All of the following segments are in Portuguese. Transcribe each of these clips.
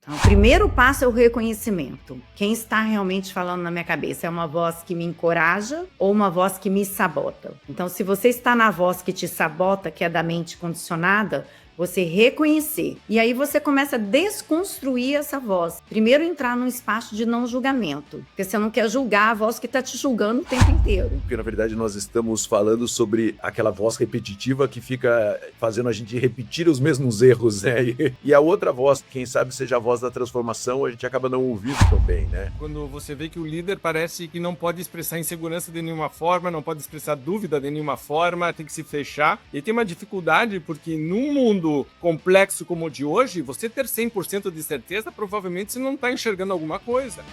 Então, o primeiro passo é o reconhecimento. Quem está realmente falando na minha cabeça? É uma voz que me encoraja ou uma voz que me sabota? Então, se você está na voz que te sabota, que é da mente condicionada, você reconhecer. E aí você começa a desconstruir essa voz. Primeiro entrar num espaço de não julgamento, porque você não quer julgar a voz que está te julgando o tempo inteiro. Porque na verdade nós estamos falando sobre aquela voz repetitiva que fica fazendo a gente repetir os mesmos erros, né? E a outra voz, quem sabe seja a voz da transformação, a gente acaba não ouvindo também, né? Quando você vê que o líder parece que não pode expressar insegurança de nenhuma forma, não pode expressar dúvida de nenhuma forma, tem que se fechar. E tem uma dificuldade porque num mundo complexo como o de hoje, você ter 100% de certeza, provavelmente você não está enxergando alguma coisa.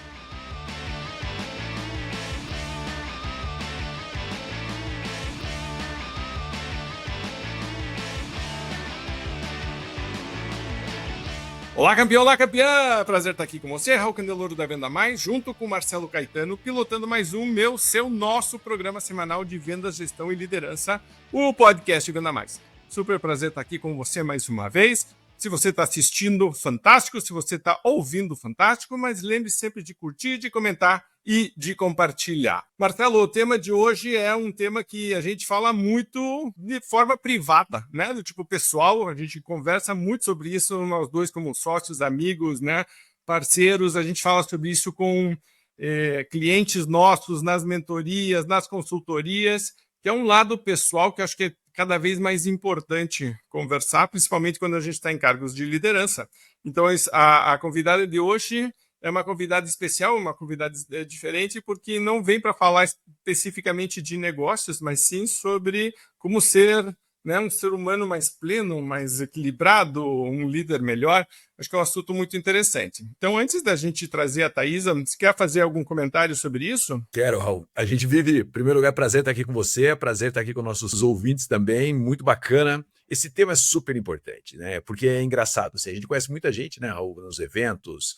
Olá, campeão! Olá, campeã! Prazer estar aqui com você, Raul Candeloro da Venda Mais, junto com Marcelo Caetano, pilotando mais um nosso programa semanal de vendas, gestão e liderança, o podcast Venda Mais. Super prazer estar aqui com você mais uma vez. Se você está assistindo, fantástico. Se você está ouvindo, fantástico. Mas lembre-se sempre de curtir, de comentar e de compartilhar. Marcelo, o tema de hoje é um tema que a gente fala muito de forma privada, né? Do tipo pessoal, a gente conversa muito sobre isso, nós dois como sócios, amigos, né? Parceiros, a gente fala sobre isso com clientes nossos, nas mentorias, nas consultorias, que é um lado pessoal que eu acho que é cada vez mais importante conversar, principalmente quando a gente está em cargos de liderança. Então, a convidada de hoje é uma convidada especial, uma convidada diferente, porque não vem para falar especificamente de negócios, mas sim sobre como ser, né, um ser humano mais pleno, mais equilibrado, um líder melhor. Acho que é um assunto muito interessante. Então, antes da gente trazer a Thaisa, você quer fazer algum comentário sobre isso? Quero, Raul. A gente vive, em primeiro lugar, prazer estar aqui com você, prazer estar aqui com nossos ouvintes também, muito bacana. Esse tema é super importante, né? Porque é engraçado. Assim, a gente conhece muita gente, né, Raul, nos eventos,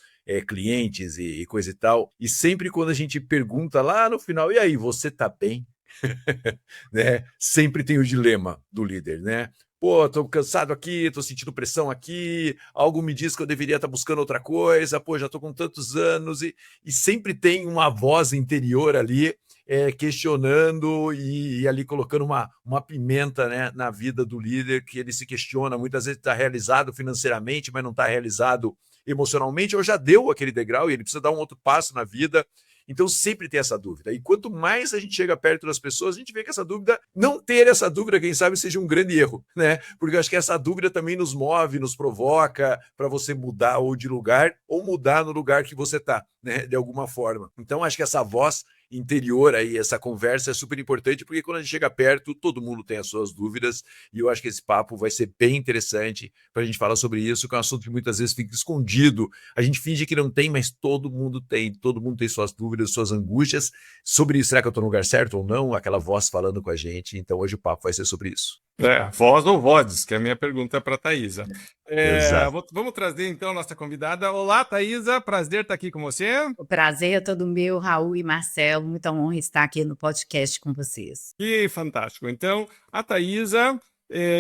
clientes e coisa e tal. E sempre quando a gente pergunta lá no final, e aí, você tá bem? Né? Sempre tem o dilema do líder, né? Pô, tô cansado aqui, tô sentindo pressão aqui, algo me diz que eu deveria estar buscando outra coisa, pô, já tô com tantos anos, e sempre tem uma voz interior ali questionando e ali colocando uma pimenta, né, na vida do líder, que ele se questiona, muitas vezes está realizado financeiramente, mas não está realizado emocionalmente, ou já deu aquele degrau e ele precisa dar um outro passo na vida. Então sempre tem essa dúvida. E quanto mais a gente chega perto das pessoas, a gente vê que essa dúvida, não ter essa dúvida, quem sabe seja um grande erro, né? Porque eu acho que essa dúvida também nos move, nos provoca para você mudar ou de lugar ou mudar no lugar que você está, né? De alguma forma. Então acho que essa voz interior aí, essa conversa é super importante, porque quando a gente chega perto, todo mundo tem as suas dúvidas, e eu acho que esse papo vai ser bem interessante para a gente falar sobre isso, que é um assunto que muitas vezes fica escondido, a gente finge que não tem, mas todo mundo tem suas dúvidas, suas angústias sobre isso. Será que eu estou no lugar certo ou não? Aquela voz falando com a gente, então hoje o papo vai ser sobre isso. Voz ou vozes, que é a minha pergunta para a Thaisa. Exato. Vamos trazer então a nossa convidada. Olá, Thaisa, prazer estar aqui com você. O prazer é todo meu, Raul e Marcelo. Muita honra estar aqui no podcast com vocês. Que fantástico. Então, a Thaisa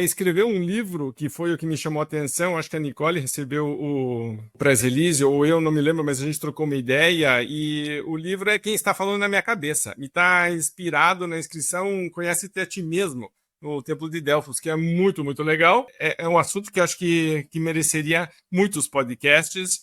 escreveu um livro que foi o que me chamou a atenção. Acho que a Nicole recebeu o press release, ou eu não me lembro, mas a gente trocou uma ideia. E o livro é Quem Está Falando na Minha Cabeça. E está inspirado na inscrição Conhece-te a Ti Mesmo, no Templo de Delfos, que é muito, muito legal. É um assunto que acho que mereceria muitos podcasts.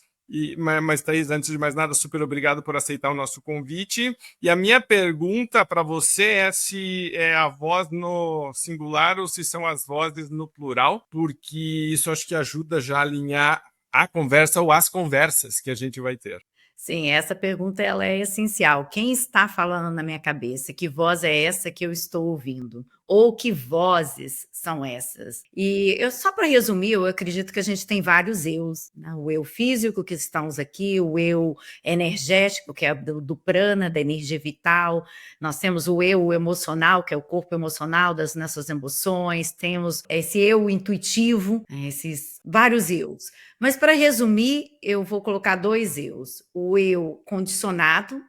Mas, Thaís, antes de mais nada, super obrigado por aceitar o nosso convite. E a minha pergunta para você é se é a voz no singular ou se são as vozes no plural, porque isso acho que ajuda já a alinhar a conversa ou as conversas que a gente vai ter. Sim, essa pergunta ela é essencial. Quem está falando na minha cabeça? Que voz é essa que eu estou ouvindo? Ou que vozes são essas? E só para resumir, eu acredito que a gente tem vários eus, né? O eu físico, que estamos aqui, o eu energético, que é do prana, da energia vital. Nós temos o eu emocional, que é o corpo emocional das nossas emoções. Temos esse eu intuitivo, esses vários eus. Mas para resumir, eu vou colocar dois eus. O eu condicionado,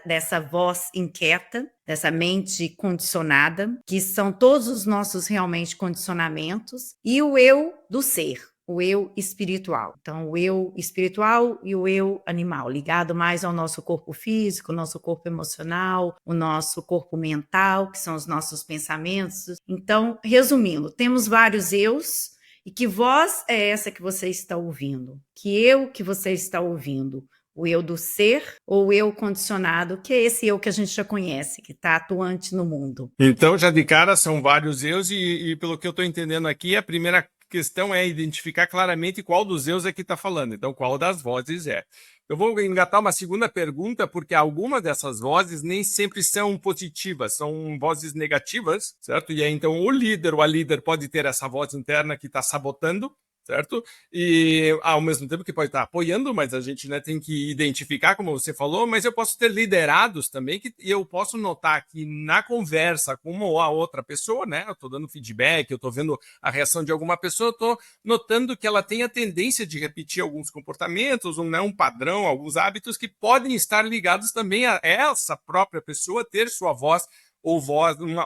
dessa voz inquieta, dessa mente condicionada, que são todos os nossos realmente condicionamentos, e o eu do ser, o eu espiritual. Então, o eu espiritual e o eu animal, ligado mais ao nosso corpo físico, nosso corpo emocional, o nosso corpo mental, que são os nossos pensamentos. Então, resumindo, temos vários eus, e que voz é essa que você está ouvindo? Que eu que você está ouvindo? O eu do ser ou o eu condicionado, que é esse eu que a gente já conhece, que está atuante no mundo? Então, já de cara, são vários eus e pelo que eu estou entendendo aqui, a primeira questão é identificar claramente qual dos eus é que está falando. Então, qual das vozes é. Eu vou engatar uma segunda pergunta, porque algumas dessas vozes nem sempre são positivas, são vozes negativas, certo? E aí, então, o líder ou a líder pode ter essa voz interna que está sabotando, certo? E ao mesmo tempo que pode estar apoiando, mas a gente, né, tem que identificar, como você falou, mas eu posso ter liderados também, que eu posso notar que na conversa com uma ou a outra pessoa, né, eu estou dando feedback, eu estou vendo a reação de alguma pessoa, eu estou notando que ela tem a tendência de repetir alguns comportamentos, um padrão, alguns hábitos que podem estar ligados também a essa própria pessoa ter sua voz ou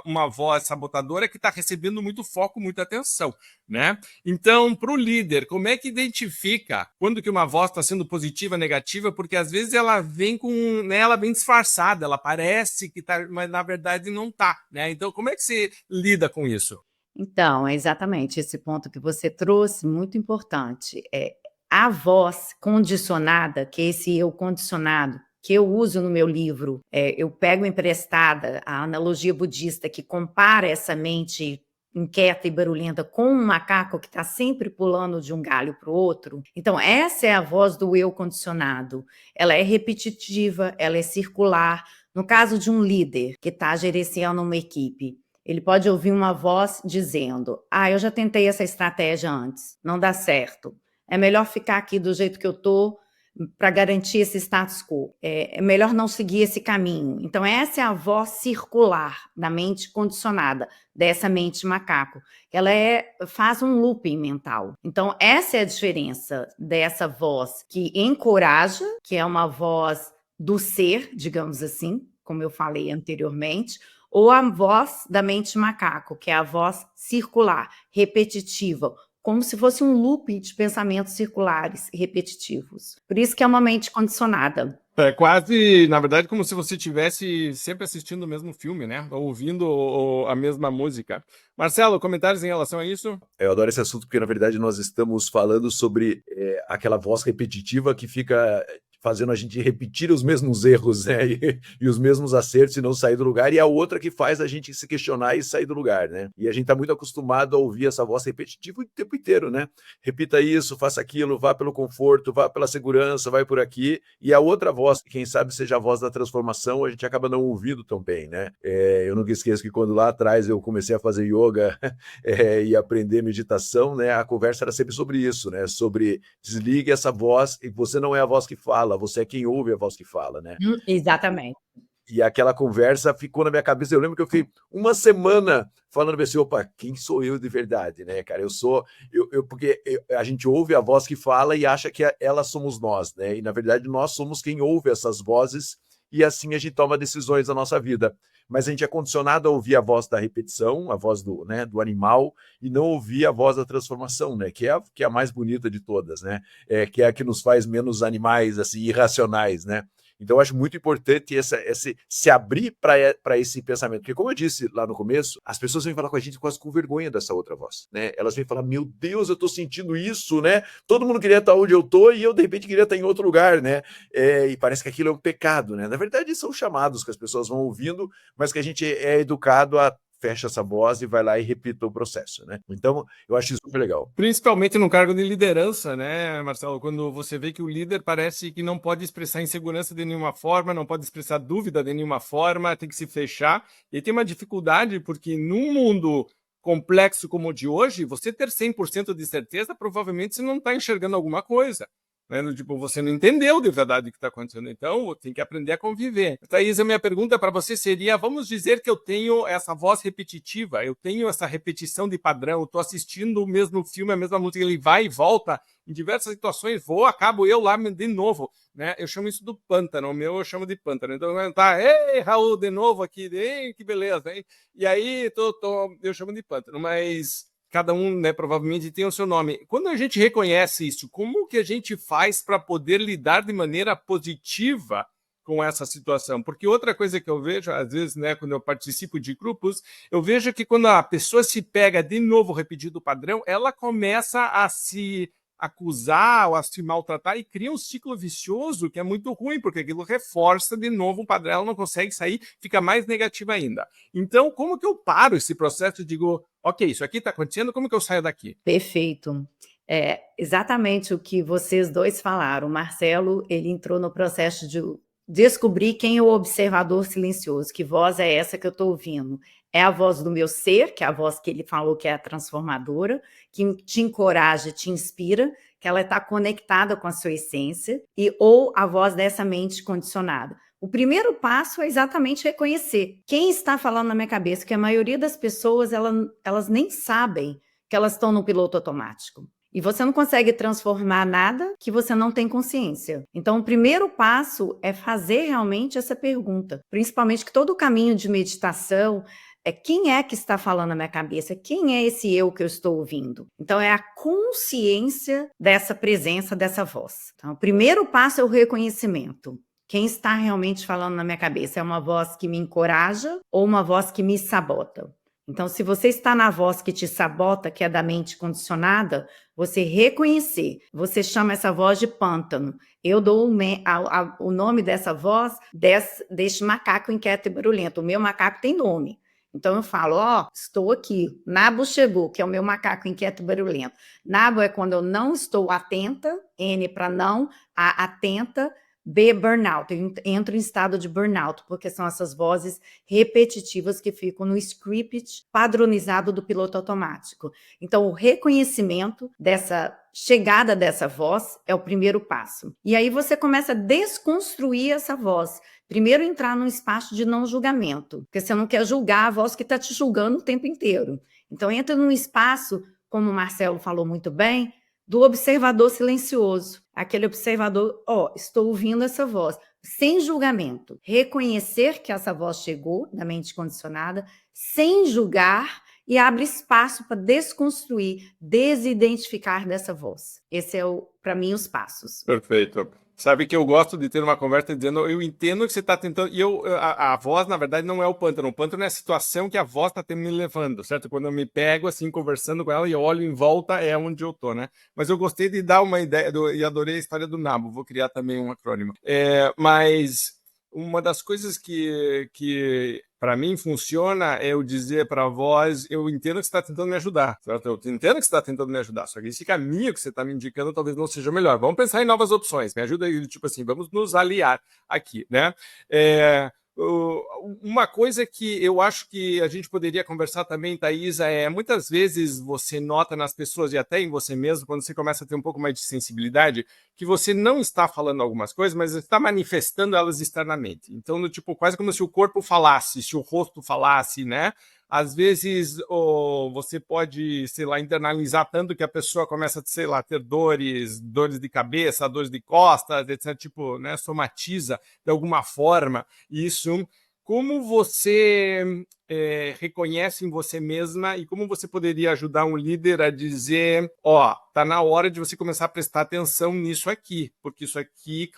uma voz sabotadora que está recebendo muito foco, muita atenção, né? Então, para o líder, como é que identifica quando que uma voz está sendo positiva, negativa? Porque às vezes ela vem né, ela vem disfarçada, ela parece que está, mas na verdade não está, né? Então, como é que você lida com isso? Então, é exatamente esse ponto que você trouxe, muito importante. A voz condicionada, que é esse eu condicionado, que eu uso no meu livro, eu pego emprestada a analogia budista que compara essa mente inquieta e barulhenta com um macaco que está sempre pulando de um galho para o outro. Então, essa é a voz do eu condicionado. Ela é repetitiva, ela é circular. No caso de um líder que está gerenciando uma equipe, ele pode ouvir uma voz dizendo: eu já tentei essa estratégia antes, não dá certo. É melhor ficar aqui do jeito que eu estou para garantir esse status quo. É melhor não seguir esse caminho. Então, essa é a voz circular da mente condicionada, dessa mente macaco. Ela faz um looping mental. Então, essa é a diferença dessa voz que encoraja, que é uma voz do ser, digamos assim, como eu falei anteriormente, ou a voz da mente macaco, que é a voz circular, repetitiva, como se fosse um loop de pensamentos circulares e repetitivos. Por isso que é uma mente condicionada. É quase, na verdade, como se você estivesse sempre assistindo o mesmo filme, né? Ou ouvindo a mesma música. Marcelo, comentários em relação a isso? Eu adoro esse assunto porque, na verdade, nós estamos falando sobre aquela voz repetitiva que fica fazendo a gente repetir os mesmos erros, né? E os mesmos acertos e não sair do lugar, e a outra que faz a gente se questionar e sair do lugar, né? E a gente está muito acostumado a ouvir essa voz repetitiva o tempo inteiro, né? Repita isso, faça aquilo, vá pelo conforto, vá pela segurança, vai por aqui. E a outra voz, que quem sabe seja a voz da transformação, a gente acaba não ouvindo tão bem, né? Eu nunca esqueço que quando lá atrás eu comecei a fazer yoga e aprender meditação, né? A conversa era sempre sobre isso, né? Sobre desligue essa voz, e você não é a voz que fala, você é quem ouve a voz que fala, né? Exatamente. E aquela conversa ficou na minha cabeça. Eu lembro que eu fiquei uma semana falando assim, opa, quem sou eu de verdade, né, cara? Porque a gente ouve a voz que fala e acha que ela somos nós, né? E na verdade nós somos quem ouve essas vozes, e assim a gente toma decisões na nossa vida. Mas a gente é condicionado a ouvir a voz da repetição, a voz do animal, e não ouvir a voz da transformação, né? Que é a mais bonita de todas, né? Que é a que nos faz menos animais, assim, irracionais, né? Então, eu acho muito importante se abrir para esse pensamento. Porque, como eu disse lá no começo, as pessoas vêm falar com a gente quase com vergonha dessa outra voz, né? Elas vêm falar, meu Deus, eu estou sentindo isso, né? Todo mundo queria estar onde eu estou e eu, de repente, queria estar em outro lugar, né? E parece que aquilo é um pecado, né? Na verdade, são chamados que as pessoas vão ouvindo, mas que a gente é educado a fecha essa voz e vai lá e repita o processo, né? Então, eu acho isso super legal. Principalmente no cargo de liderança, né, Marcelo? Quando você vê que o líder parece que não pode expressar insegurança de nenhuma forma, não pode expressar dúvida de nenhuma forma, tem que se fechar. E tem uma dificuldade, porque num mundo complexo como o de hoje, você ter 100% de certeza, provavelmente você não está enxergando alguma coisa. Né? Tipo, você não entendeu de verdade o que está acontecendo, então tem que aprender a conviver. Thaís, a minha pergunta para você seria, vamos dizer que eu tenho essa voz repetitiva, eu tenho essa repetição de padrão, eu estou assistindo o mesmo filme, a mesma música, ele vai e volta em diversas situações, acabo eu lá de novo, né? Eu chamo isso do pântano, o meu eu chamo de pântano, então tá, ei, Raul, de novo aqui, ei, que beleza, hein? E aí eu chamo de pântano, mas cada um, né, provavelmente tem o seu nome. Quando a gente reconhece isso, como que a gente faz para poder lidar de maneira positiva com essa situação? Porque outra coisa que eu vejo, às vezes, né, quando eu participo de grupos, eu vejo que quando a pessoa se pega de novo repetindo o padrão, ela começa a se acusar ou a se maltratar e cria um ciclo vicioso que é muito ruim, porque aquilo reforça de novo o padrão, ela não consegue sair, fica mais negativa ainda. Então, como que eu paro esse processo e digo, ok, isso aqui está acontecendo, como que eu saio daqui? Perfeito. É exatamente o que vocês dois falaram. O Marcelo, ele entrou no processo de descobrir quem é o observador silencioso, que voz é essa que eu estou ouvindo. É a voz do meu ser, que é a voz que ele falou que é a transformadora, que te encoraja, te inspira, que ela está conectada com a sua essência, ou a voz dessa mente condicionada. O primeiro passo é exatamente reconhecer quem está falando na minha cabeça, que a maioria das pessoas, elas nem sabem que elas estão no piloto automático. E você não consegue transformar nada que você não tem consciência. Então, o primeiro passo é fazer realmente essa pergunta. Principalmente que todo o caminho de meditação é quem é que está falando na minha cabeça? Quem é esse eu que eu estou ouvindo? Então, é a consciência dessa presença, dessa voz. Então, o primeiro passo é o reconhecimento. Quem está realmente falando na minha cabeça? É uma voz que me encoraja ou uma voz que me sabota? Então, se você está na voz que te sabota, que é da mente condicionada, você reconhecer, você chama essa voz de pântano. Eu dou o nome dessa voz deste macaco inquieto e barulhento. O meu macaco tem nome. Então, eu falo, estou aqui. Nabo chegou, que é o meu macaco inquieto e barulhento. Nabo é quando eu não estou atenta, N para não, A atenta, B, burnout. Eu entro em estado de burnout, porque são essas vozes repetitivas que ficam no script padronizado do piloto automático. Então, o reconhecimento dessa chegada dessa voz é o primeiro passo. E aí você começa a desconstruir essa voz. Primeiro, entrar num espaço de não julgamento, porque você não quer julgar a voz que está te julgando o tempo inteiro. Então, entra num espaço, como o Marcelo falou muito bem, do observador silencioso. Aquele observador, estou ouvindo essa voz, sem julgamento. Reconhecer que essa voz chegou da mente condicionada, sem julgar, e abre espaço para desconstruir, desidentificar dessa voz. Esse é, para mim, os passos. Perfeito. Sabe que eu gosto de ter uma conversa dizendo, eu entendo que você está tentando, e a voz, na verdade, não é o pântano é a situação que a voz está me levando, certo? Quando eu me pego, assim, conversando com ela e olho em volta, é onde eu tô, né? Mas eu gostei de dar uma ideia, e adorei a história do Nabo, vou criar também um acrônimo. Mas uma das coisas que para mim funciona é eu dizer para a voz, eu entendo que você está tentando me ajudar, certo? Eu entendo que você está tentando me ajudar, só que esse caminho que você está me indicando talvez não seja o melhor. Vamos pensar em novas opções, me ajuda aí, tipo assim, vamos nos aliar aqui, né? Uma coisa que eu acho que a gente poderia conversar também, Thaisa, muitas vezes você nota nas pessoas e até em você mesmo, quando você começa a ter um pouco mais de sensibilidade, que você não está falando algumas coisas, mas está manifestando elas externamente. Então, tipo, quase como se o corpo falasse, se o rosto falasse, né? Às vezes você pode, sei lá, internalizar tanto que a pessoa começa, sei lá, ter dores de cabeça, dores de costas, etc. Tipo, né, somatiza de alguma forma isso. Como você reconhece em você mesma e como você poderia ajudar um líder a dizer, tá na hora de você começar a prestar atenção nisso aqui, porque isso aqui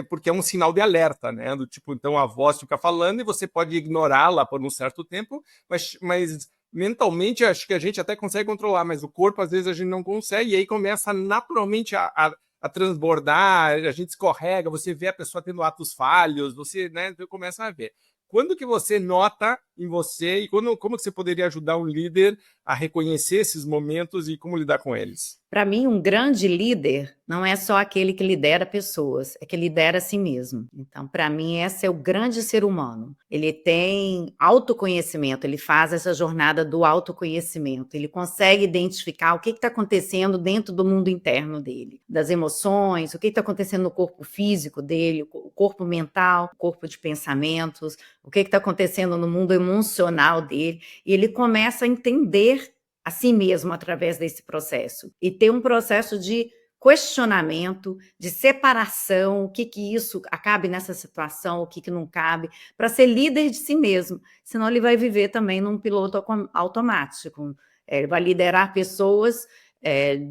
porque é um sinal de alerta, né? Do tipo, então a voz fica falando e você pode ignorá-la por um certo tempo, mas mentalmente acho que a gente até consegue controlar, mas o corpo às vezes a gente não consegue, e aí começa naturalmente a transbordar, a gente escorrega, você vê a pessoa tendo atos falhos, você, né, começa a ver. Quando que você nota em você e como que você poderia ajudar um líder a reconhecer esses momentos e como lidar com eles? Para mim, um grande líder não é só aquele que lidera pessoas, é que lidera a si mesmo. Então, para mim, esse é o grande ser humano. Ele tem autoconhecimento, ele faz essa jornada do autoconhecimento, ele consegue identificar o que está acontecendo dentro do mundo interno dele, das emoções, o que está acontecendo no corpo físico dele, o corpo mental, o corpo de pensamentos, o que está acontecendo no mundo emocional dele, e ele começa a entender a si mesmo através desse processo, e ter um processo de questionamento, de separação, o que isso cabe nessa situação, o que não cabe, para ser líder de si mesmo, senão ele vai viver também num piloto automático. Ele vai liderar pessoas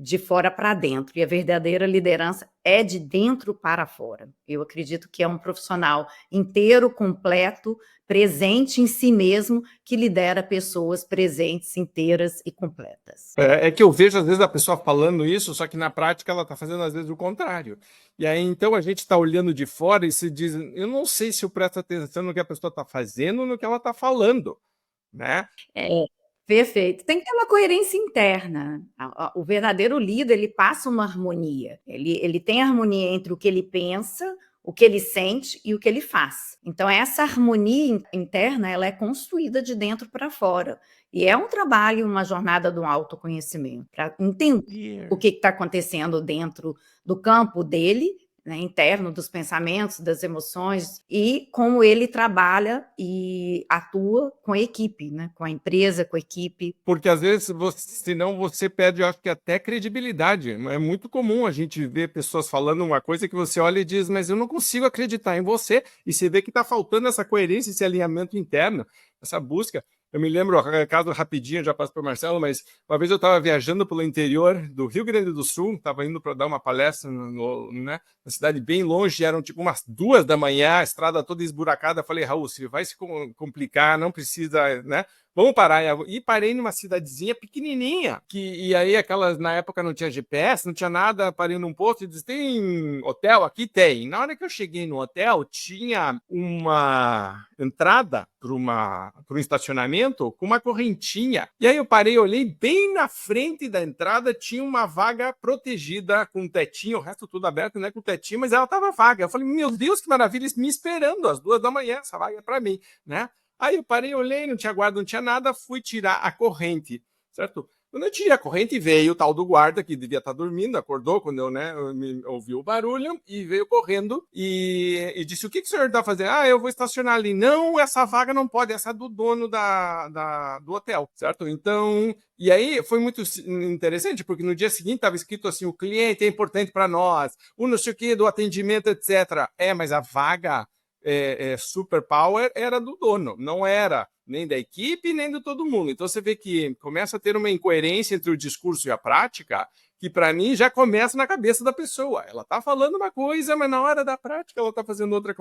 de fora para dentro, e a verdadeira liderança é de dentro para fora. Eu acredito que é um profissional inteiro, completo, presente em si mesmo, que lidera pessoas presentes, inteiras e completas. É que eu vejo, às vezes, a pessoa falando isso, só que na prática ela está fazendo, às vezes, o contrário. E aí, então, a gente está olhando de fora e se diz, eu não sei se eu presto atenção no que a pessoa está fazendo ou no que ela está falando, né? Perfeito. Tem que ter uma coerência interna. O verdadeiro líder, ele passa uma harmonia. Ele tem harmonia entre o que ele pensa, o que ele sente e o que ele faz. Então, essa harmonia interna, ela é construída de dentro para fora. E é um trabalho, uma jornada do autoconhecimento, para entender o que está acontecendo dentro do campo dele, né, interno, dos pensamentos, das emoções, e como ele trabalha e atua com a equipe, né, com a empresa, com a equipe. Porque às vezes, senão você perde, eu acho que até credibilidade. É muito comum a gente ver pessoas falando uma coisa que você olha e diz, mas eu não consigo acreditar em você, e você vê que está faltando essa coerência, esse alinhamento interno, essa busca. Eu me lembro, caso rapidinho, já passo para o Marcelo, mas uma vez eu estava viajando pelo interior do Rio Grande do Sul, estava indo para dar uma palestra né, na cidade bem longe, eram tipo umas 2 da manhã, a estrada toda esburacada. Falei, Raul, se vai se complicar, não precisa, né? Vamos parar. E parei numa cidadezinha pequenininha, e aí aquelas, na época não tinha GPS, não tinha nada, parei num posto e disse, tem hotel? Aqui tem. Na hora que eu cheguei no hotel, tinha uma entrada para um estacionamento com uma correntinha. E aí eu parei, olhei bem na frente da entrada, tinha uma vaga protegida com um tetinho, o resto tudo aberto, né, com tetinho, mas ela estava vaga. Eu falei, meu Deus, que maravilha, eles me esperando às 2 da manhã, essa vaga é para mim, né? Aí eu parei, olhei, não tinha guarda, não tinha nada, fui tirar a corrente, certo? Quando eu tirei a corrente, veio o tal do guarda, que devia estar dormindo, acordou quando eu ouvi o barulho, e veio correndo e disse, o que o senhor está fazendo? Ah, eu vou estacionar ali. Não, essa vaga não pode, essa é do dono do hotel, certo? Então, e aí foi muito interessante, porque no dia seguinte estava escrito assim, o cliente é importante para nós, o não sei o que, do atendimento, etc. Mas a vaga... superpower era do dono, não era nem da equipe, nem de todo mundo. Então você vê que começa a ter uma incoerência entre o discurso e a prática, que para mim já começa na cabeça da pessoa. Ela está falando uma coisa, mas na hora da prática ela está fazendo outra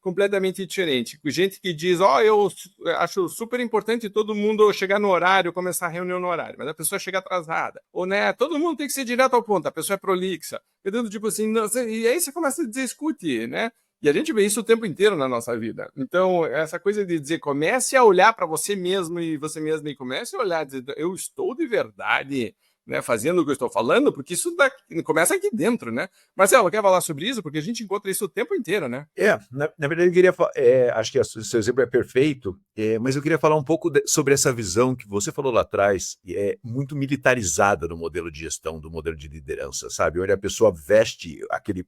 completamente diferente. Gente que diz, eu acho super importante todo mundo chegar no horário, começar a reunião no horário, mas a pessoa chega atrasada. Ou, né, todo mundo tem que ser direto ao ponto, a pessoa é prolixa. Tipo assim, e aí você começa a discutir, né? E a gente vê isso o tempo inteiro na nossa vida. Então, essa coisa de dizer, comece a olhar para você mesmo e comece a olhar, dizer, eu estou de verdade, né, fazendo o que eu estou falando, porque isso começa aqui dentro, né? Marcelo, quer falar sobre isso? Porque a gente encontra isso o tempo inteiro, né? Na verdade, eu queria acho que o seu exemplo é perfeito, mas eu queria falar um pouco sobre essa visão que você falou lá atrás, é muito militarizada no modelo de gestão, do modelo de liderança, sabe? Onde a pessoa veste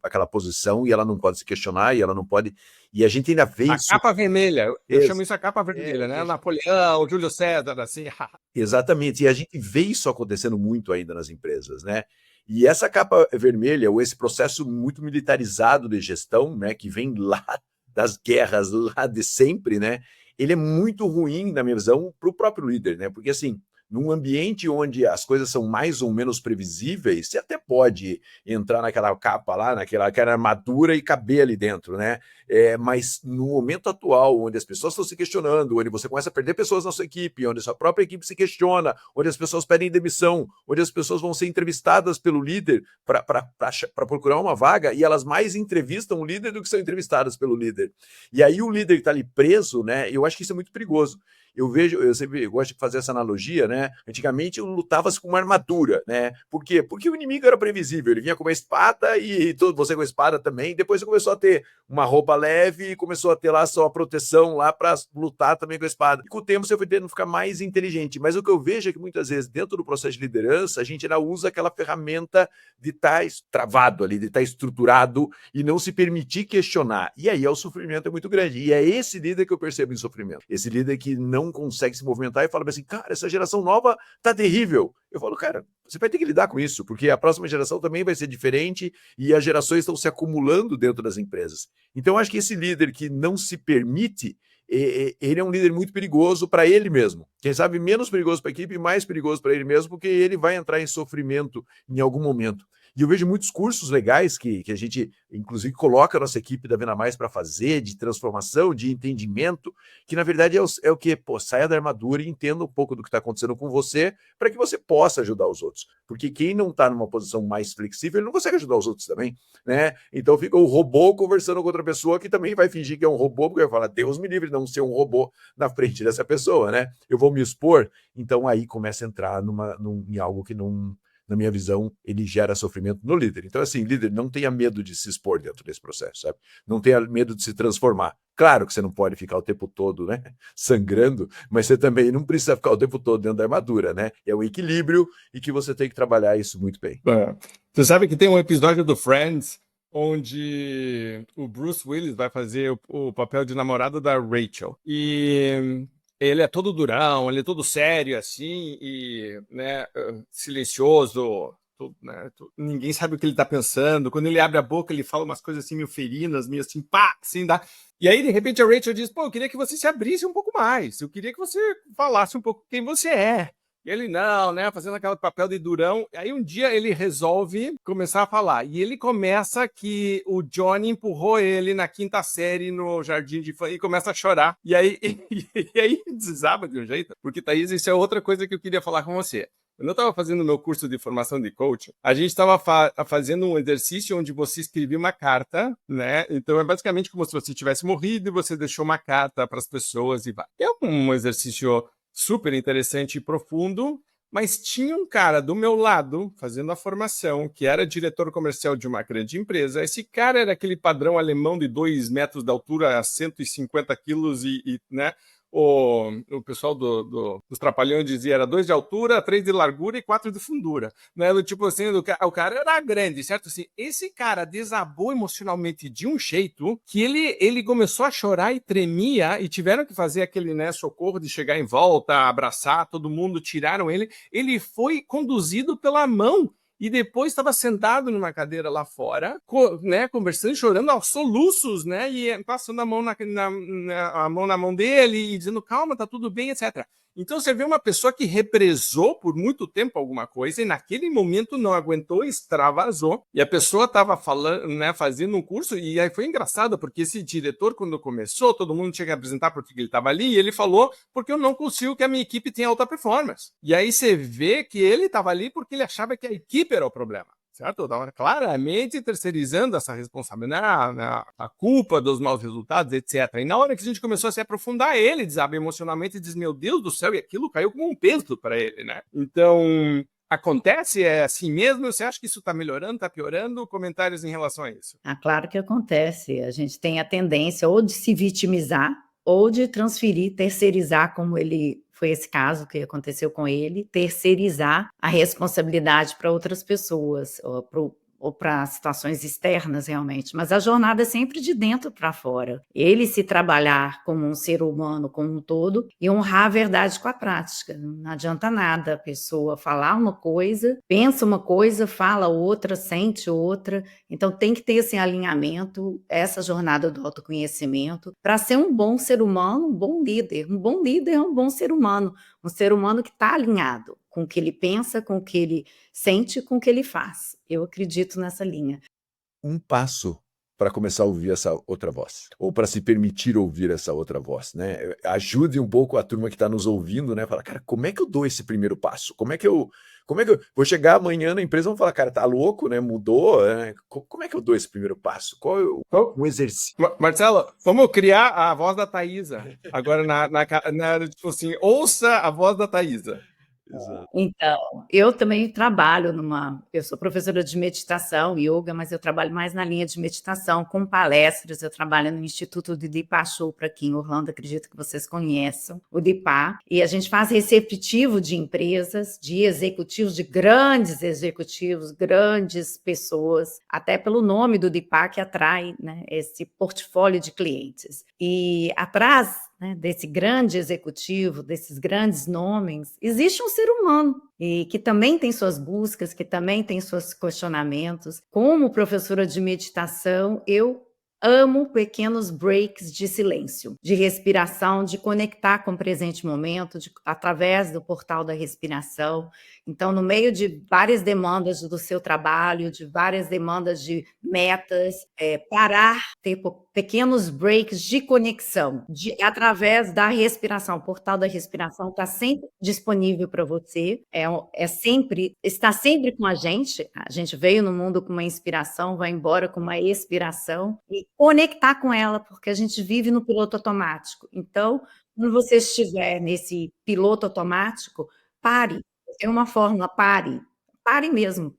aquela posição e ela não pode se questionar, e ela não pode... E a gente ainda vê isso... A capa vermelha, eu chamo isso a capa vermelha, né? Napoleão, Júlio César, assim... Exatamente, e a gente vê isso acontecendo muito ainda nas empresas, né? E essa capa vermelha, ou esse processo muito militarizado de gestão, né, que vem lá das guerras, lá de sempre, né? Ele é muito ruim, na minha visão, para o próprio líder, né? Porque, assim, num ambiente onde as coisas são mais ou menos previsíveis, você até pode entrar naquela capa lá, naquela armadura e caber ali dentro, né? Mas no momento atual, onde as pessoas estão se questionando, onde você começa a perder pessoas na sua equipe, onde a sua própria equipe se questiona, onde as pessoas pedem demissão, onde as pessoas vão ser entrevistadas pelo líder para procurar uma vaga, e elas mais entrevistam o líder do que são entrevistadas pelo líder. E aí o líder que está ali preso, né? Eu acho que isso é muito perigoso. Eu sempre gosto de fazer essa analogia, né? Antigamente lutava-se com uma armadura, né? Por quê? Porque o inimigo era previsível, ele vinha com uma espada e você com a espada também, depois você começou a ter uma roupa leve e começou a ter lá só a proteção lá para lutar também com a espada. E com o tempo você foi tendo ficar mais inteligente, mas o que eu vejo é que muitas vezes dentro do processo de liderança a gente ainda usa aquela ferramenta de estar travado ali, de estar estruturado e não se permitir questionar. E aí o sofrimento é muito grande. E é esse líder que eu percebo em sofrimento. Esse líder que não consegue se movimentar e fala assim, cara, essa geração nova tá terrível. Eu falo, cara, você vai ter que lidar com isso, porque a próxima geração também vai ser diferente e as gerações estão se acumulando dentro das empresas. Então, eu acho que esse líder que não se permite ele é um líder muito perigoso para ele mesmo. Quem sabe menos perigoso para a equipe e mais perigoso para ele mesmo, porque ele vai entrar em sofrimento em algum momento. E eu vejo muitos cursos legais que a gente, inclusive, coloca a nossa equipe da Venda Mais para fazer, de transformação, de entendimento, que na verdade é o que? Pô, saia da armadura e entenda um pouco do que está acontecendo com você, para que você possa ajudar os outros. Porque quem não está numa posição mais flexível, ele não consegue ajudar os outros também, né? Então fica o robô conversando com outra pessoa que também vai fingir que é um robô, porque vai falar, Deus me livre de não ser um robô na frente dessa pessoa, né? Eu vou me expor. Então aí começa a entrar em algo que não... Na minha visão, ele gera sofrimento no líder. Então, assim, líder, não tenha medo de se expor dentro desse processo, sabe? Não tenha medo de se transformar. Claro que você não pode ficar o tempo todo, né, sangrando, mas você também não precisa ficar o tempo todo dentro da armadura, né? É o equilíbrio e que você tem que trabalhar isso muito bem. Você sabe que tem um episódio do Friends onde o Bruce Willis vai fazer o papel de namorado da Rachel. E... ele é todo durão, ele é todo sério, assim, e, né, silencioso, né, ninguém sabe o que ele tá pensando. Quando ele abre a boca, ele fala umas coisas assim, meio ferinas, meio assim, pá, assim, dá. E aí, de repente, a Rachel diz, pô, eu queria que você se abrisse um pouco mais, eu queria que você falasse um pouco quem você é. E ele não, né, fazendo aquele papel de durão. Aí um dia ele resolve começar a falar. E ele começa que o Johnny empurrou ele na 5ª série no jardim de infância e começa a chorar. E aí, e aí desaba de um jeito. Porque, Thaís, isso é outra coisa que eu queria falar com você. Quando eu estava fazendo o meu curso de formação de coaching, a gente estava fazendo um exercício onde você escrevia uma carta, né? Então é basicamente como se você tivesse morrido e você deixou uma carta para as pessoas e vai. É um exercício super interessante e profundo, mas tinha um cara do meu lado fazendo a formação, que era diretor comercial de uma grande empresa. Esse cara era aquele padrão alemão de 2 metros de altura, 150 quilos né? O pessoal dos Trapalhões dizia era 2 de altura, 3 de largura e 4 de fundura, né? Do tipo assim, o cara era grande, certo? Assim, esse cara desabou emocionalmente de um jeito que ele começou a chorar e tremia e tiveram que fazer aquele, né, socorro de chegar em volta, abraçar todo mundo, tiraram ele. Ele foi conduzido pela mão. E depois estava sentado numa cadeira lá fora, né, conversando, chorando aos soluços, né, e passando a mão a mão na mão dele e dizendo, calma, tá tudo bem, etc. Então você vê uma pessoa que represou por muito tempo alguma coisa e naquele momento não aguentou, extravasou. E a pessoa estava falando, né, fazendo um curso e aí foi engraçado porque esse diretor, quando começou, todo mundo tinha que apresentar porque ele estava ali e ele falou, porque eu não consigo que a minha equipe tenha alta performance. E aí você vê que ele estava ali porque ele achava que a equipe era o problema. Certo? Eu estava claramente terceirizando essa responsabilidade, a culpa dos maus resultados, etc. E na hora que a gente começou a se aprofundar, ele desaba emocionalmente e diz, meu Deus do céu, e aquilo caiu como um peso para ele, né? Então, acontece? É assim mesmo? Você acha que isso está melhorando, está piorando? Comentários em relação a isso? Claro que acontece. A gente tem a tendência ou de se vitimizar ou de transferir, terceirizar, como foi esse caso que aconteceu com ele, terceirizar a responsabilidade para outras pessoas, ou para situações externas realmente, mas a jornada é sempre de dentro para fora. Ele se trabalhar como um ser humano como um todo e honrar a verdade com a prática. Não adianta nada a pessoa falar uma coisa, pensa uma coisa, fala outra, sente outra. Então tem que ter esse alinhamento, essa jornada do autoconhecimento, para ser um bom ser humano, um bom líder. Um bom líder é um bom ser humano, um ser humano que está alinhado com o que ele pensa, com o que ele sente, com o que ele faz. Eu acredito nessa linha. Um passo para começar a ouvir essa outra voz, ou para se permitir ouvir essa outra voz, né? Ajude um pouco a turma que está nos ouvindo, né? Fala, cara, como é que eu dou esse primeiro passo? Como é que eu vou chegar amanhã na empresa e vão falar, cara, tá louco, né? Mudou, né? Como é que eu dou esse primeiro passo? Qual é um exercício? Marcelo, vamos criar a voz da Thaisa. Agora, tipo assim, ouça a voz da Thaisa. Exato. Então, eu também trabalho eu sou professora de meditação, yoga, mas eu trabalho mais na linha de meditação, com palestras. Eu trabalho no Instituto de Deepak Chopra aqui em Orlando, acredito que vocês conheçam o Deepak, e a gente faz receptivo de empresas, de executivos, de grandes executivos, grandes pessoas, até pelo nome do Deepak que atrai, né, esse portfólio de clientes. E atrás, né, desse grande executivo, desses grandes nomes, existe um ser humano e que também tem suas buscas, que também tem seus questionamentos. Como professora de meditação, eu amo pequenos breaks de silêncio, de respiração, de conectar com o presente momento, através do portal da respiração. Então, no meio de várias demandas do seu trabalho, de várias demandas de metas, parar, ter pequenos breaks de conexão, através da respiração. O portal da respiração está sempre disponível para você, está sempre com a gente veio no mundo com uma inspiração, vai embora com uma expiração, e conectar com ela, porque a gente vive no piloto automático. Então, quando você estiver nesse piloto automático, pare. Tem uma fórmula, pare mesmo,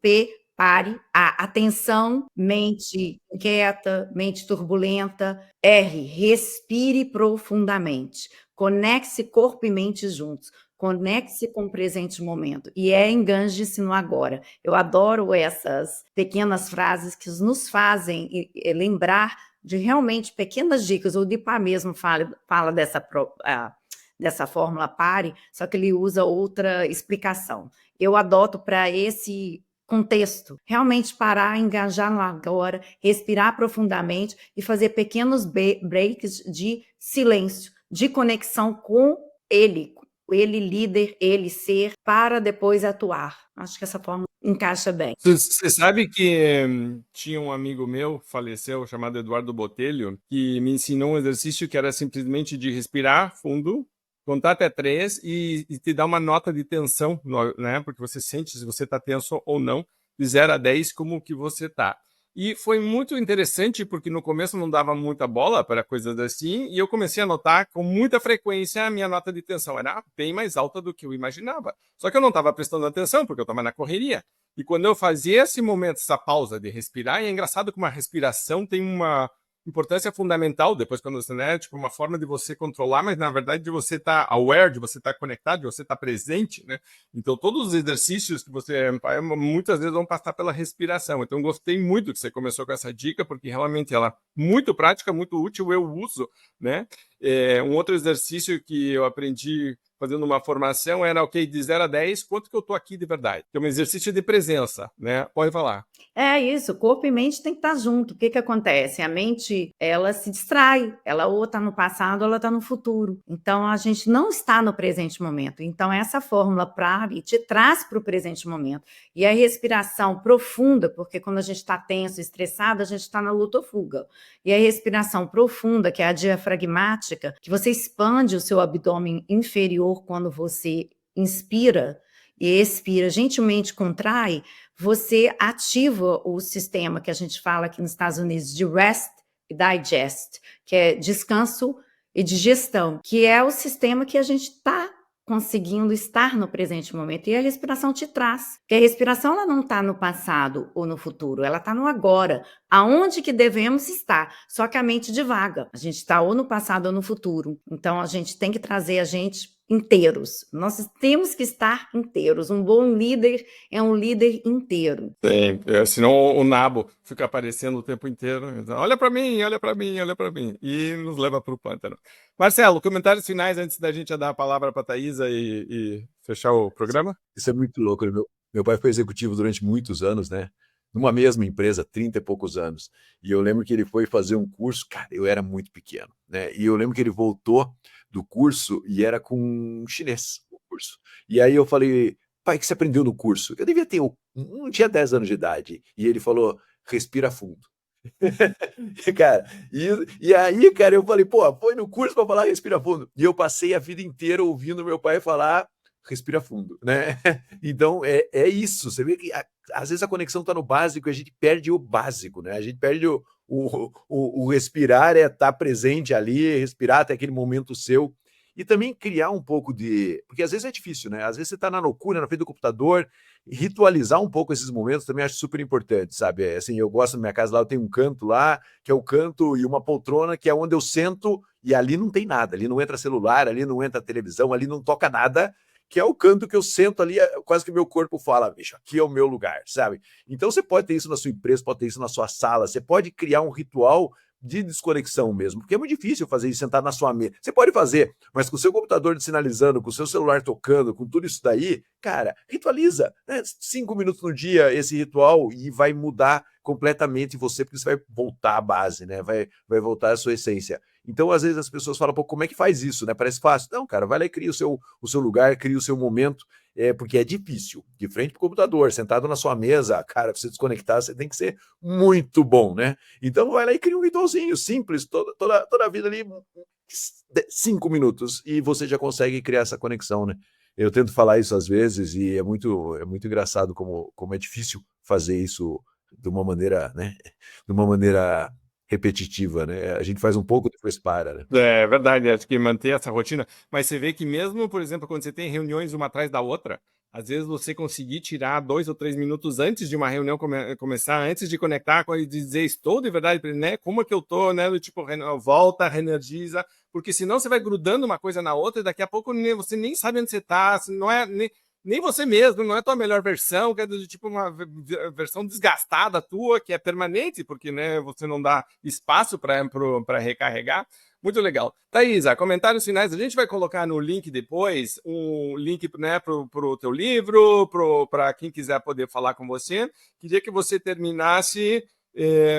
pare. A atenção, mente inquieta, mente turbulenta. R, respire profundamente. Conecte-se corpo e mente juntos. Conecte-se com o presente momento e enganje-se no agora. Eu adoro essas pequenas frases que nos fazem lembrar de realmente pequenas dicas. O Deepak mesmo fala dessa fórmula pare, só que ele usa outra explicação. Eu adoto para esse contexto, realmente parar, engajar no agora, respirar profundamente e fazer pequenos breaks de silêncio, de conexão com ele líder, ele ser, para depois atuar. Acho que essa forma encaixa bem. Você sabe que tinha um amigo meu, faleceu, chamado Eduardo Botelho, que me ensinou um exercício que era simplesmente de respirar fundo, contar até 3 e te dar uma nota de tensão, né? Porque você sente se você está tenso ou não, de 0 a 10, como que você está. E foi muito interessante, porque no começo não dava muita bola para coisas assim, e eu comecei a notar com muita frequência a minha nota de tensão era bem mais alta do que eu imaginava. Só que eu não estava prestando atenção, porque eu estava na correria. E quando eu fazia esse momento, essa pausa de respirar, e é engraçado como a respiração tem uma importância fundamental, depois quando você, né, tipo, uma forma de você controlar, mas na verdade de você estar aware, de você estar conectado, de você estar presente, né? Então todos os exercícios que você muitas vezes vão passar pela respiração. Então gostei muito que você começou com essa dica, porque realmente ela é muito prática, muito útil, eu uso, né? Um outro exercício que eu aprendi fazendo uma formação era, ok, de 0 a 10, quanto que eu tô aqui de verdade? Que é um exercício de presença, né? Pode falar. É isso, corpo e mente tem que estar junto. O que acontece? A mente, ela se distrai, ela ou está no passado ou ela está no futuro. Então, a gente não está no presente momento. Então, essa fórmula PRARE te traz para o presente momento. E a respiração profunda, porque quando a gente está tenso, estressado, a gente está na luta ou fuga. E a respiração profunda, que é a diafragmática, que você expande o seu abdômen inferior quando você inspira e expira, gentilmente contrai, você ativa o sistema que a gente fala aqui nos Estados Unidos de rest e digest, que é descanso e digestão, que é o sistema que a gente está conseguindo estar no presente momento. E a respiração te traz. Porque a respiração ela não está no passado ou no futuro, ela está no agora. Aonde que devemos estar? Só que a mente divaga. A gente está ou no passado ou no futuro. Então, a gente tem que trazer a gente inteiros. Nós temos que estar inteiros. Um bom líder é um líder inteiro. Sim, senão o nabo fica aparecendo o tempo inteiro. Então, olha para mim, olha para mim, olha para mim. E nos leva para o pântano. Marcelo, comentários finais antes da gente dar a palavra para a Thaisa e fechar o programa? Isso é muito louco. Meu pai foi executivo durante muitos anos, né? Numa mesma empresa, 30 e poucos anos. E eu lembro que ele foi fazer um curso, cara, eu era muito pequeno, né? E eu lembro que ele voltou do curso e era com um chinês o curso. E aí eu falei, pai, o que você aprendeu no curso? Eu devia ter, não tinha 10 anos de idade. E ele falou, respira fundo. Cara, e aí, cara, eu falei, pô, foi no curso para falar respira fundo. E eu passei a vida inteira ouvindo meu pai falar respira fundo, né? Então, é isso. Você vê que às vezes a conexão está no básico e a gente perde o básico, né? A gente perde o respirar, estar presente ali, respirar até aquele momento seu. E também criar um pouco de... Porque às vezes é difícil, né? Às vezes você está na loucura, na frente do computador, ritualizar um pouco esses momentos também acho super importante, sabe? Assim, eu gosto na minha casa lá, eu tenho um canto lá, que é o canto e uma poltrona, que é onde eu sento e ali não tem nada, ali não entra celular, ali não entra televisão, ali não toca nada, que é o canto que eu sento ali, quase que meu corpo fala, bicho, aqui é o meu lugar, sabe? Então você pode ter isso na sua empresa, pode ter isso na sua sala, você pode criar um ritual de desconexão mesmo, porque é muito difícil fazer isso sentado na sua mesa. Você pode fazer, mas com o seu computador sinalizando, com o seu celular tocando, com tudo isso daí, cara, ritualiza, né? 5 minutos no dia esse ritual e vai mudar completamente você, porque você vai voltar à base, né? Vai voltar à sua essência. Então, às vezes, as pessoas falam, pô, como é que faz isso, né? Parece fácil. Não, cara, vai lá e cria o seu lugar, cria o seu momento, porque é difícil. De frente pro computador, sentado na sua mesa, cara, pra você desconectar, você tem que ser muito bom, né? Então, vai lá e cria um ritualzinho simples, toda a vida ali, 5 minutos, e você já consegue criar essa conexão, né? Eu tento falar isso às vezes e é muito engraçado como é difícil fazer isso de uma maneira, né? De uma maneira repetitiva, né? A gente faz um pouco, depois para, né? É verdade, acho que manter essa rotina. Mas você vê que mesmo, por exemplo, quando você tem reuniões uma atrás da outra, às vezes você conseguir tirar 2 ou 3 minutos antes de uma reunião começar, antes de conectar e dizer estou de verdade, né? Como é que eu tô, né? Do tipo, volta, reenergiza, porque senão você vai grudando uma coisa na outra e daqui a pouco você nem sabe onde você tá, não é nem você mesmo, não é a tua melhor versão, que é do tipo uma versão desgastada tua, que é permanente, porque né, você não dá espaço para recarregar. Muito legal. Thaisa, comentários finais. A gente vai colocar no link depois, um link, né, para o teu livro, para quem quiser poder falar com você. Queria que você terminasse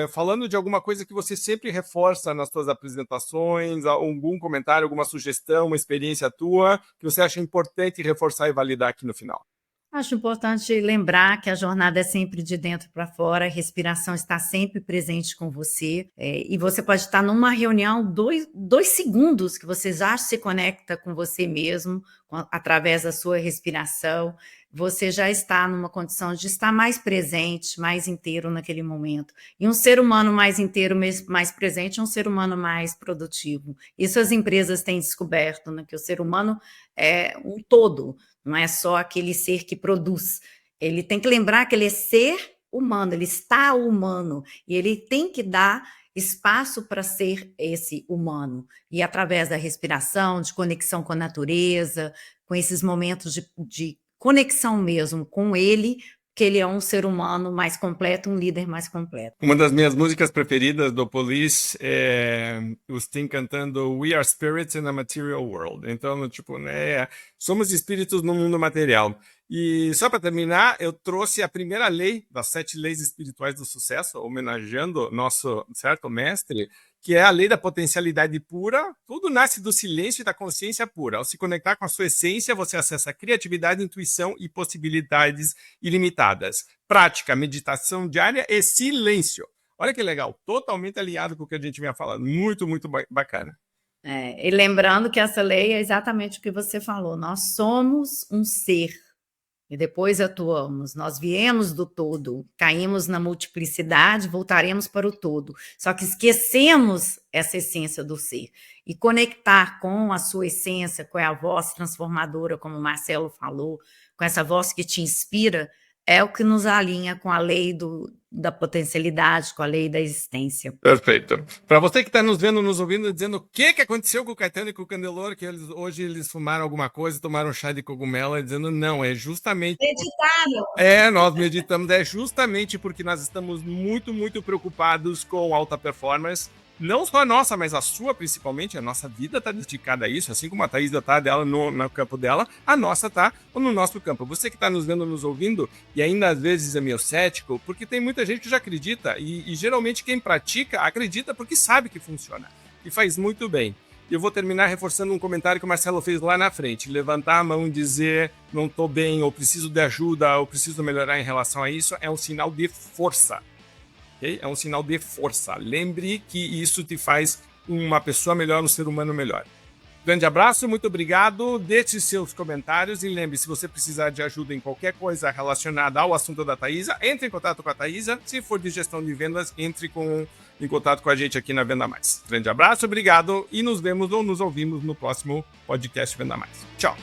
falando de alguma coisa que você sempre reforça nas suas apresentações, algum comentário, alguma sugestão, uma experiência tua, que você acha importante reforçar e validar aqui no final. Acho importante lembrar que a jornada é sempre de dentro para fora, a respiração está sempre presente com você, e você pode estar numa reunião, 2 segundos que você já se conecta com você mesmo, através da sua respiração, você já está numa condição de estar mais presente, mais inteiro naquele momento. E um ser humano mais inteiro, mais presente, é um ser humano mais produtivo. Isso as empresas têm descoberto, né, que o ser humano é um todo, não é só aquele ser que produz. Ele tem que lembrar que ele é ser humano, ele está humano, e ele tem que dar espaço para ser esse humano. E através da respiração, de conexão com a natureza, com esses momentos de conexão mesmo com ele, que ele é um ser humano mais completo, um líder mais completo. Uma das minhas músicas preferidas do Police é o Sting cantando We are spirits in a material world. Então, tipo, né, somos espíritos no mundo material. E só para terminar, eu trouxe a primeira lei das 7 leis espirituais do sucesso, homenageando nosso certo mestre, que é a lei da potencialidade pura. Tudo nasce do silêncio e da consciência pura. Ao se conectar com a sua essência, você acessa criatividade, intuição e possibilidades ilimitadas. Prática, meditação diária e silêncio. Olha que legal, totalmente alinhado com o que a gente vinha falando. Muito, muito bacana. E lembrando que essa lei é exatamente o que você falou. Nós somos um ser. E depois atuamos, nós viemos do todo, caímos na multiplicidade, voltaremos para o todo. Só que esquecemos essa essência do ser. E conectar com a sua essência, com a voz transformadora, como o Marcelo falou, com essa voz que te inspira, é o que nos alinha com a lei da potencialidade, com a lei da existência. Perfeito. Para você que está nos vendo, nos ouvindo, dizendo o que aconteceu com o Caetano e com o Candeloro, que hoje eles fumaram alguma coisa, tomaram chá de cogumelo, dizendo não, é justamente... Meditaram! Nós meditamos, é justamente porque nós estamos muito, muito preocupados com alta performance. Não só a nossa, mas a sua principalmente, a nossa vida está dedicada a isso, assim como a Thaisa está dela no campo dela, a nossa está no nosso campo. Você que está nos vendo, nos ouvindo, e ainda às vezes é meio cético, porque tem muita gente que já acredita, e geralmente quem pratica acredita porque sabe que funciona, e faz muito bem. E eu vou terminar reforçando um comentário que o Marcelo fez lá na frente, levantar a mão e dizer não estou bem, ou preciso de ajuda, ou preciso melhorar em relação a isso, é um sinal de força. Okay? É um sinal de força. Lembre que isso te faz uma pessoa melhor, um ser humano melhor. Grande abraço, muito obrigado. Deixe seus comentários e lembre, se você precisar de ajuda em qualquer coisa relacionada ao assunto da Thaisa, entre em contato com a Thaisa. Se for de gestão de vendas, entre em contato com a gente aqui na Venda Mais. Grande abraço, obrigado e nos vemos ou nos ouvimos no próximo podcast Venda Mais. Tchau!